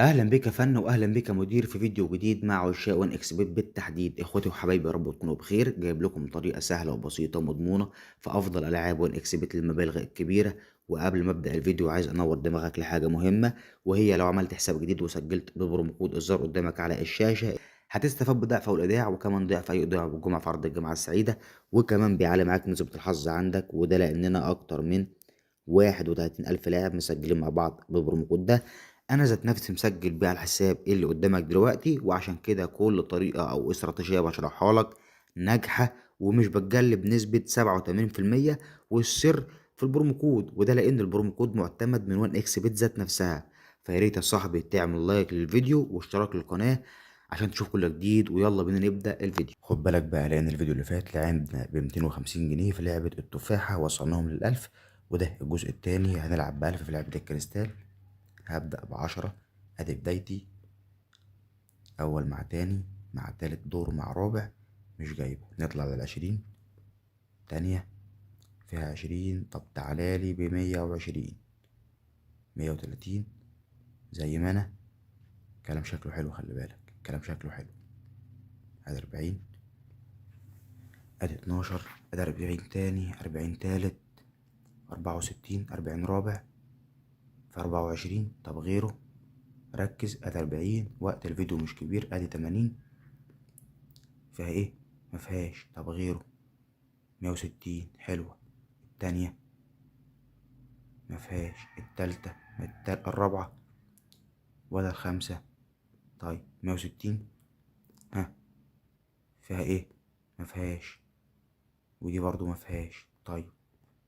أهلا بك يا فن وأهلا بك يا مدير في فيديو جديد مع عشاق وان اكس بت بالتحديد. إخواتي وحبايبي يا رب تكونوا بخير. جايب لكم طريقة سهلة وبسيطة ومضمونة في أفضل ألعاب وان اكس بت للمبالغ الكبيرة. وقبل ما أبدأ الفيديو عايز أنور دماغك لحاجة مهمة، وهي لو عملت حساب جديد وسجلت ببرومو كود الظاهر قدامك على الشاشة هتستفاد بضعف الإيداع وكمان ضعف أي إيداع بالجمعة في عرض الجامعة السعيدة. وكمان بيعلي معاك نسبة الحظ عندك، وده لأننا أكتر من 31,000 لاعب مسجلين مع بعض بالبرومو كود ده. انا ذات نفسي مسجل بيه على الحساب اللي قدامك دلوقتي، وعشان كده كل طريقة او استراتيجية بشرحها لك ناجحة ومش بتجلب بنسبة 87%. والسر في البرومو كود، وده لان البرومو كود معتمد من وان اكس بت ذات نفسها. فياريت يا صاحبي تعمل لايك للفيديو واشتراك للقناة عشان تشوف كل جديد. ويلا بينا نبدأ الفيديو. خد بالك بقى، لان الفيديو اللي فات لعبنا ب 250 جنيه في لعبة التفاحة وصلناهم للألف، وده الجزء التاني هنلعب بألف في لعبة الكريستال. هبدأ ب10، ادي بدايتي. اول مع تاني مع تالت دور مع رابع مش جايبه، نطلع لل20. تانية فيها 20، طب تعالالي ب120، 130 زي ما انا. كلام شكله حلو، خلي بالك كلام شكله حلو. ادي 40، ادي 12، ادي 40 تاني، 40 تالت، 64، 40 رابع، في 24، طب غيره. ركز، ادي 40، وقت الفيديو مش كبير. ادي 80، فيها ايه؟ مفيهاش، طب غيره. 160 حلوة. التانية مفيهاش. التالتة الرابعة ولا الخامسة؟ طيب 160، ها فيها ايه؟ مفيهاش. ودي برضو مفيهاش. طيب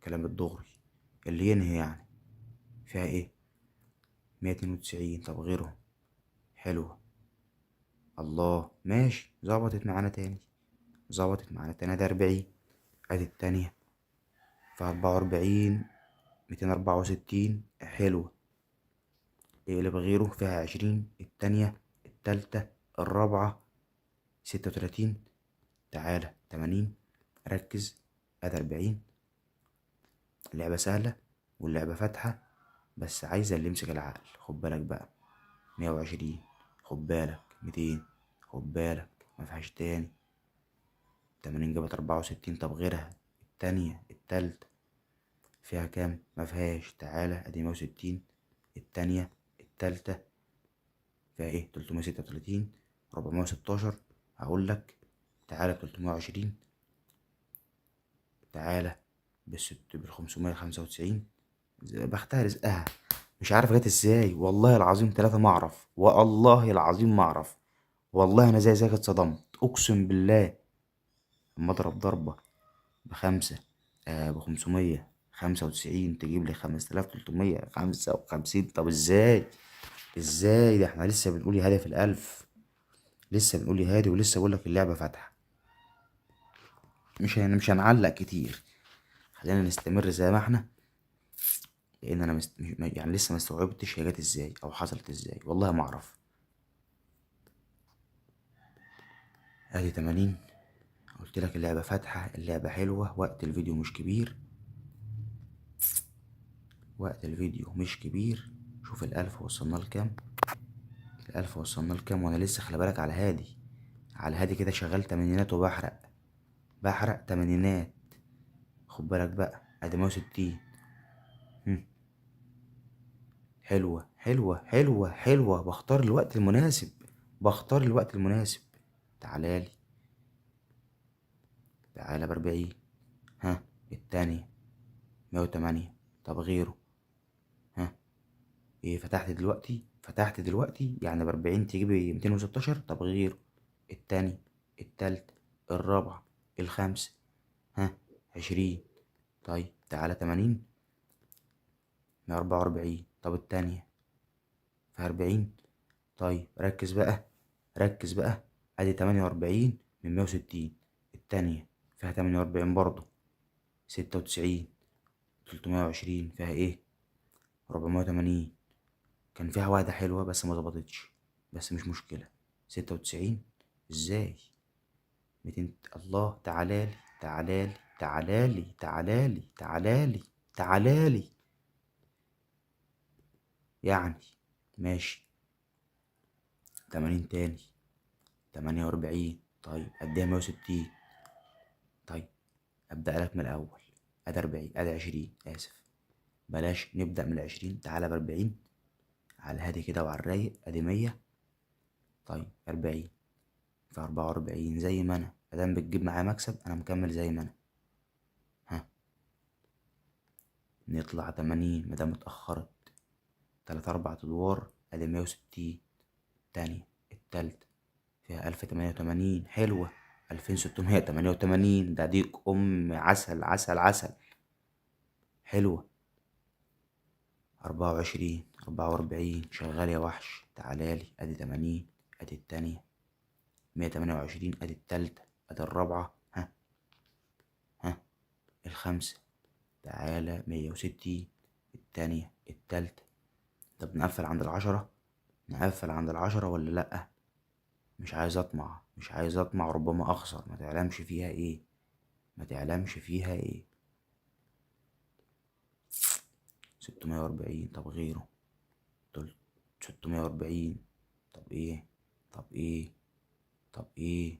كلام الدغري اللي ينهي يعني. فيها ايه؟ 192، طب غيرهم. حلوة. الله، ماشي، ظبطت معانا تاني، ظبطت معانا تاني. ده 40، ادي التانية في 44، 264 حلوة. اللي بغيره فيها 20. التانية، التالتة، الرابعة، 36. تعالى 80. ركز، ادي 40. اللعبة سهلة واللعبة فاتحة، بس عايزة اللي يمسك العقل. خد بالك بقى، 120، خد بالك 200، خد بالك مفيهاش تاني. 80 جابت 64، طب غيرها. التانية، التالتة فيها كام؟ مفيهاش. تعالى ادي 160. التانية، التالتة فيها ايه؟ 336، 416. هقولك تعالى 320. تعالى بال595. بختها رزقها. مش عارف جت ازاي، والله العظيم ثلاثة ما اعرف، والله العظيم ما اعرف. والله انا زي اتصدمت اقسم بالله. اما اضرب ضربة ب5، ب595 تجيب لي 5355. طب ازاي؟ ازاي ده؟ احنا لسه بنقول يا هادي في الالف، لسه بنقول يا هادي، ولسه بقولك اللعبة فاتحة. مش هنعلق كتير، خلينا نستمر زي ما احنا. لان انا يعني لسه ما استوعبتش هي جت ازاي او حصلت ازاي، والله ما اعرف. ادي 80. قلت لك اللعبة فاتحة، اللعبة حلوة، وقت الفيديو مش كبير، وقت الفيديو مش كبير. شوف الألف وصلنا لكام، الألف وصلنا لكام، وأنا لسه خلي بالك على هادي، على هادي كده شغال تمانينات وبحرق، بحرق تمانينات. خد بالك بقى، ادي 160. حلوة حلوة حلوة حلوة، بختار الوقت المناسب، بختار الوقت المناسب. تعالالي، تعالى ب40. ها التانية 108، طب غيره. ها ايه؟ فتحت دلوقتي، فتحت دلوقتي يعني ب40 تجيب 216، طب غيره. التاني، التالت، الرابعة، الخامسة، ها 20. طيب تعالى 80، 144، طب التانية في 40. طيب ركز بقى، ركز بقى. ادي 48 من 160. التانية فيها 48 برضه. 96، 320 فيها ايه؟ 480. كان فيها واحدة حلوة بس ما ظبطتش، بس مش مشكلة. 96 ازاي؟ 200. الله، تعالالي تعالالي تعالالي تعالالي تعالالي تعالالي. يعني ماشي. 80 تاني، 48. طيب اديها 160. طيب ابدأ لك من الاول. ادي 40، ادي 20، اسف بلاش نبدأ من 20، تعالى ب40 على الهادي كده وعلى الرايق. ادي 100. طيب 40 في 44 زي ما انا، مادام بتجيب معايا مكسب انا مكمل زي ما انا. ها نطلع 80 مادام اتأخرت. 3 4 ادوار. ادي 160. التانية التالتة فيها 1088. حلوة. 2688. ده ديك عسل عسل عسل. حلوة. 24 شغال يا وحش. تعالالي. ادي 80. ادي التانية 128. ادي التالتة. ادي الرابعة. ها الخمسة. تعالى 160. التانية التالتة. طب نقفل عند ال10. نقفل عند ال10 ولا لأ؟ مش عايز اطمع، مش عايز اطمع، ربما اخسر. ما تعلمش فيها ايه، ما تعلمش فيها ايه. 640. طب غيره. 640. طب ايه، طب ايه، طب ايه.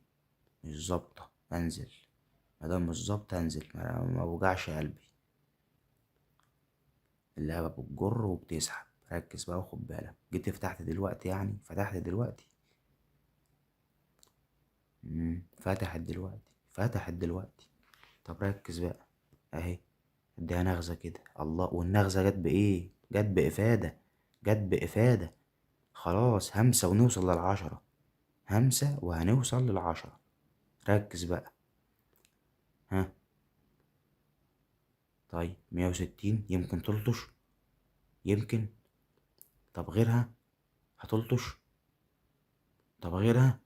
مش ظابطة. انزل. مادام مش ظابطة انزل، ما وجعش قلبي. اللعبة بتجر وبتسحب. ركز بقى وخد بالك. جيت فتحت دلوقتي، يعني فتحت دلوقتي. فتحت دلوقتي، فتحت دلوقتي. طب ركز بقى. اهي. اديها نغزة كده. الله، والنغزة جت بايه؟ جت بإفادة. جت بإفادة. خلاص همسة ونوصل لل10. همسة وهنوصل لل10. ركز بقى. ها طيب 160 يمكن تلطش. يمكن. طب غيرها هتلطش. طب غيرها.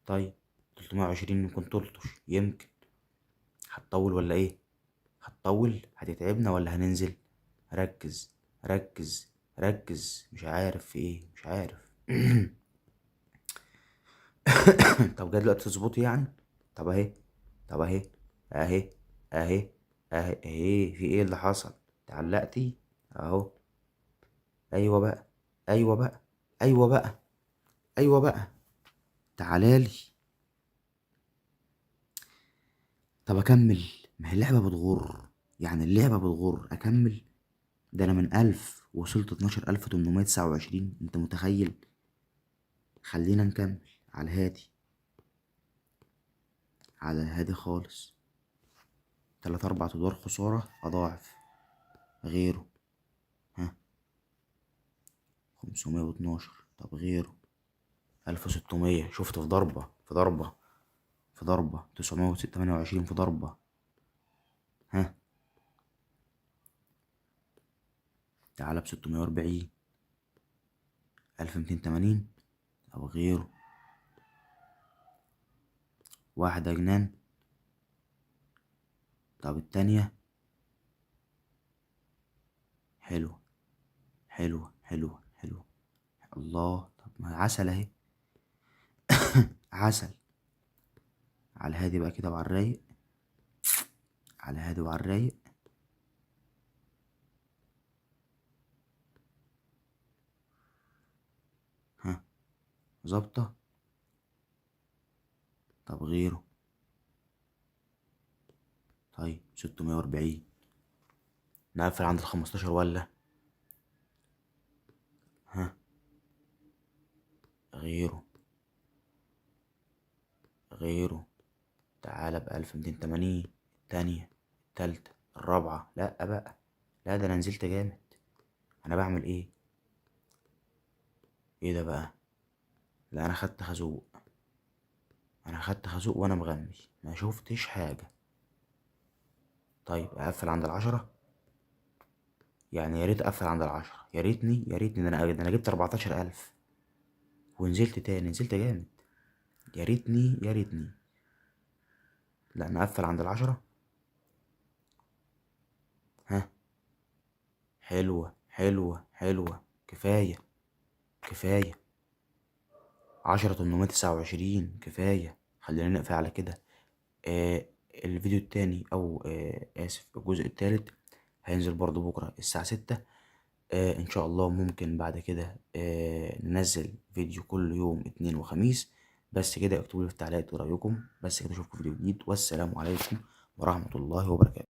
طيب 320 يمكن تلطش. يمكن. هتطول ولا ايه؟ هتطول. هتتعبنا ولا هننزل؟ ركز. ركز. ركز. مش عارف في ايه، مش عارف. طب جاي دلوقتي تظبطي يعني. طب اهي. طب اهي. اهي. اهي. اهي اهي. في ايه اللي حصل؟ تعلقتي اهو. ايوه بقى. ايوه بقى. ايوه بقى. ايوه بقى. تعالالي. طب اكمل. ما هي اللعبة بتغر، يعني اللعبة بتغر. اكمل. ده انا من 1000 وصلت 12829. انت متخيل؟ خلينا نكمل على الهادي. على الهادي خالص. 3 4 ادوار خسارة اضاعف. غيره. ها 512. طب غيره. 1600. شفت؟ في ضربة، في ضربة، في ضربة. 928 في ضربة. ها تعالى ب640. 1280. طب غيره. واحدة جنان. طب التانية. حلوة حلوة حلوة حلوة. الله. طب ما عسل اهي. عسل. على الهادي بقى كده وعلى الرايق. على الهادي وعلى الرايق. ها ظابطة. طب غيره. طيب 640. نقفل عند ال15 ولا. ها غيره. غيره. تعالى ب1280. التانية التالتة الرابعة. لأ بقى. لا ده أنا نزلت جامد. أنا بعمل إيه؟ إيه ده بقى؟ لا أنا خدت خازوق. أنا خدت خازوق وأنا مغمي ما شوفتش حاجة. طيب أقفل عند ال10. يعني يا ريت أقفل عند ال10. يا ريتني، يا ريتني. ده أنا جبت 14000 ونزلت تاني. نزلت جامد. يا ريتني، يا ريتني. لا نقفل عند ال10. ها حلوة حلوة حلوة. كفاية. كفاية. 10829. كفاية. خلينا نقفل على كده. الفيديو التاني او اسف الجزء التالت هينزل برضو بكرة الساعة 6. ان شاء الله ممكن بعد كده ننزل فيديو كل يوم اثنين وخميس. بس كده اكتبوا لي في التعليقات ايه رايكم. بس كده اشوفكم في فيديو جديد، والسلام عليكم ورحمة الله وبركاته.